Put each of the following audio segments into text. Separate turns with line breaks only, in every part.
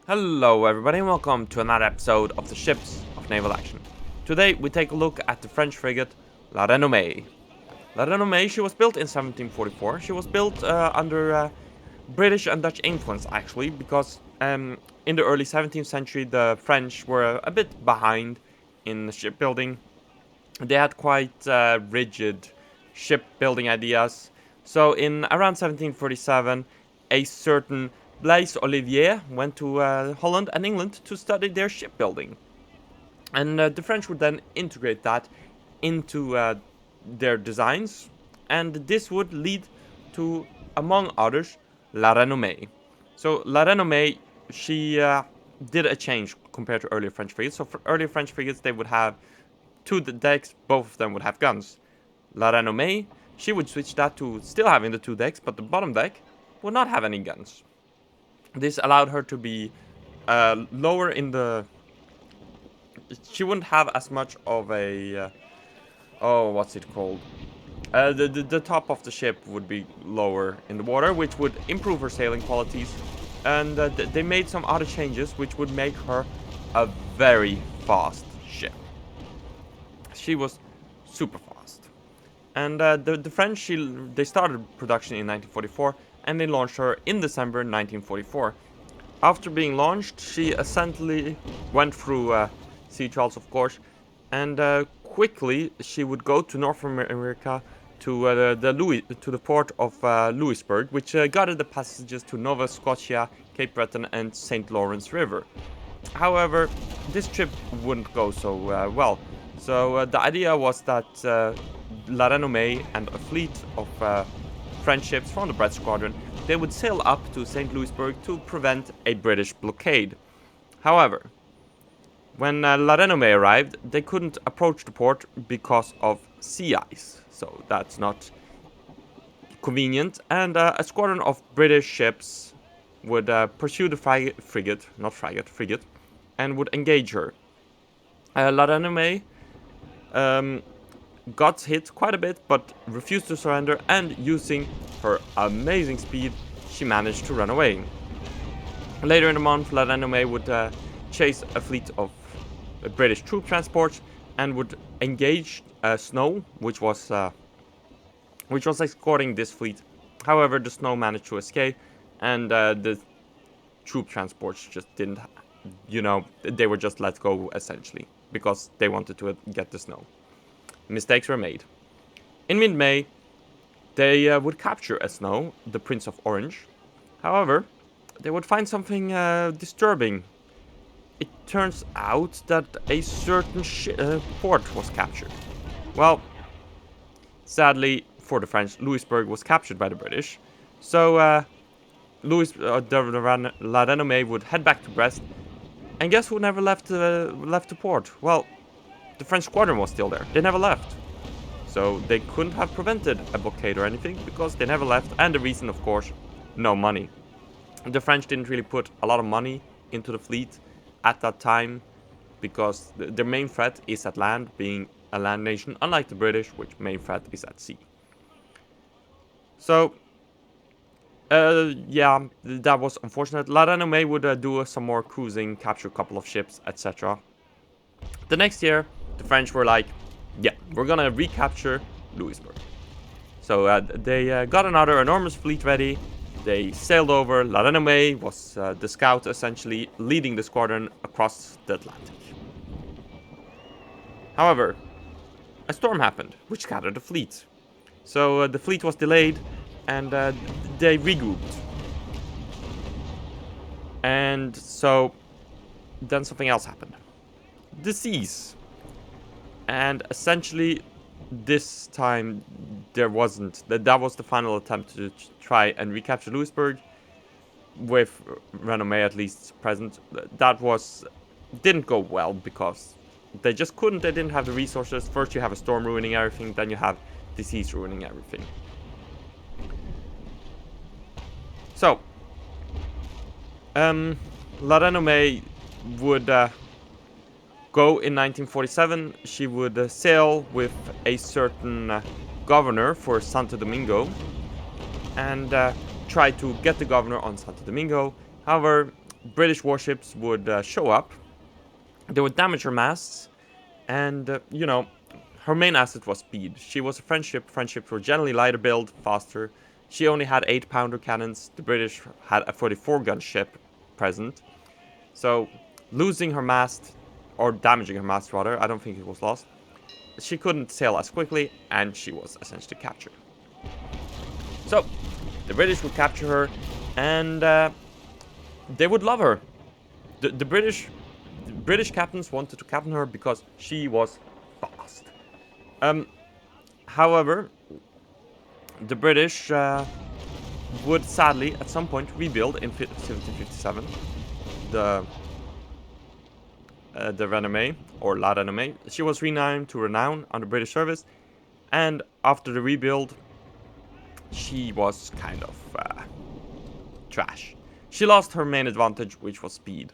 Hello everybody and welcome to another episode of the Ships of Naval Action. Today we take a look at the French frigate La Renommee. La Renommee, she was built in 1744. She was built under British and Dutch influence actually, because in the early 17th century the French were a bit behind in shipbuilding. They had quite rigid shipbuilding ideas. So in around 1747, a certain Blaise Olivier went to Holland and England to study their shipbuilding. And the French would then integrate that into their designs. And this would lead to, among others, La Renommee. So La Renommee, she did a change compared to earlier French frigates. So for earlier French frigates, they would have two decks, both of them would have guns. La Renommee, she would switch that to still having the two decks, but the bottom deck would not have any guns. This allowed her to be lower in the... She wouldn't have as much of a... oh, what's it called? The top of the ship would be lower in the water, which would improve her sailing qualities. And they made some other changes, which would make her a very fast ship. She was super fast. And the French, they started production in 1944, and they launched her in December 1944. After being launched, she essentially went through sea trials, of course, and quickly she would go to North America to the port of Louisburg, which guarded the passages to Nova Scotia, Cape Breton, and St. Lawrence River. However, this trip wouldn't go so well. So the idea was that La Renommee and a fleet of French ships from the Brest Squadron, they would sail up to St. Louisburg to prevent a British blockade. However, when La Renommee arrived, they couldn't approach the port because of sea ice. So that's not convenient, and a squadron of British ships would pursue the frigate, and would engage her. La Renommee got hit quite a bit, but refused to surrender, and using her amazing speed, she managed to run away. Later in the month, La Renommee would chase a fleet of British troop transports and would engage Snow, which was escorting this fleet. However, the Snow managed to escape, and the troop transports just didn't, they were just let go essentially because they wanted to get the Snow. Mistakes were made. In mid-May, they would capture a Snow, the Prince of Orange. However, they would find something disturbing. It turns out that a certain port was captured. Well, sadly for the French, Louisburg was captured by the British. So La Renommee would head back to Brest. And guess who never left the port? Well, the French squadron was still there. They never left. So they couldn't have prevented a blockade or anything because they never left. And the reason, of course, no money. The French didn't really put a lot of money into the fleet at that time because their main threat is at land, being a land nation, unlike the British, which main threat is at sea. So, yeah, that was unfortunate. La Renommee would do some more cruising, capture a couple of ships, etc. The next year, the French were like, yeah, we're gonna recapture Louisburg. So they got another enormous fleet ready. They sailed over. La Renommee was the scout, essentially, leading the squadron across the Atlantic. However, a storm happened, which scattered the fleet. So the fleet was delayed, and they regrouped. And so then something else happened. Disease. And essentially, this time there wasn't. That was the final attempt to try and recapture Louisburg, with Renommee at least present. That didn't go well because they just couldn't. They didn't have the resources. First you have a storm ruining everything, then you have disease ruining everything. So, La Renommee would go in 1947. She would sail with a certain governor for Santo Domingo and try to get the governor on Santo Domingo. However, British warships would show up. They would damage her masts, and her main asset was speed. She was a French ship. French ships were generally lighter build, faster. She only had 8-pounder cannons. The British had a 44-gun ship present. So losing her mast, or damaging her mast rather, I don't think it was lost. She couldn't sail as quickly, and she was essentially captured. So the British would capture her, and they would love her. The British captains wanted to captain her because she was fast. However, the British would sadly at some point rebuild in 1757 the Renommee, or La Renommee. She was renamed to Renown under British service, and after the rebuild, she was kind of trash. She lost her main advantage, which was speed.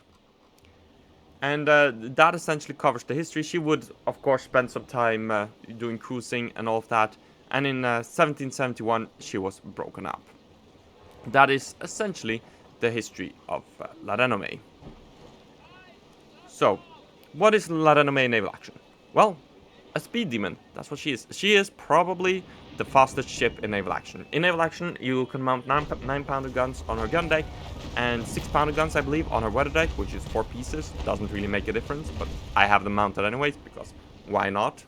And that essentially covers the history. She would, of course, spend some time doing cruising and all of that. And in 1771, she was broken up. That is essentially the history of La Renommee. So, what is La Renommee naval action? Well, a speed demon. That's what she is. She is probably the fastest ship in naval action. In naval action, you can mount 9-pounder guns on her gun deck and 6-pounder guns, I believe, on her weather deck, which is 4 pieces. Doesn't really make a difference, but I have them mounted anyways, because why not?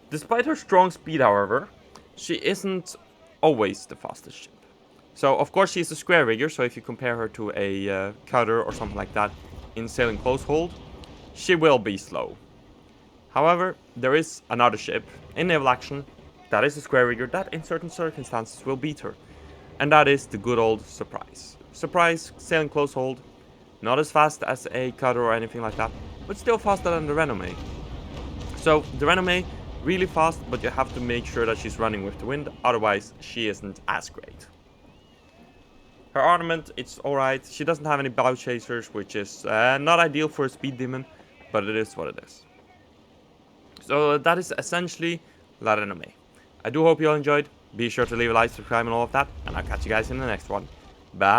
Despite her strong speed, however, she isn't always the fastest ship. So, of course, she's a square rigger, so if you compare her to a cutter or something like that in sailing close hold, she will be slow. However, there is another ship in naval action that is a square rigger that in certain circumstances will beat her. And that is the good old Surprise. Surprise, sailing close hold, not as fast as a cutter or anything like that, but still faster than the Renommee. So the Renommee, really fast, but you have to make sure that she's running with the wind, otherwise she isn't as great. Her armament, it's alright. She doesn't have any bow chasers, which is not ideal for a speed demon, but it is what it is. So that is essentially La Renommee. I do hope you all enjoyed. Be sure to leave a like, subscribe, and all of that. And I'll catch you guys in the next one. Bye.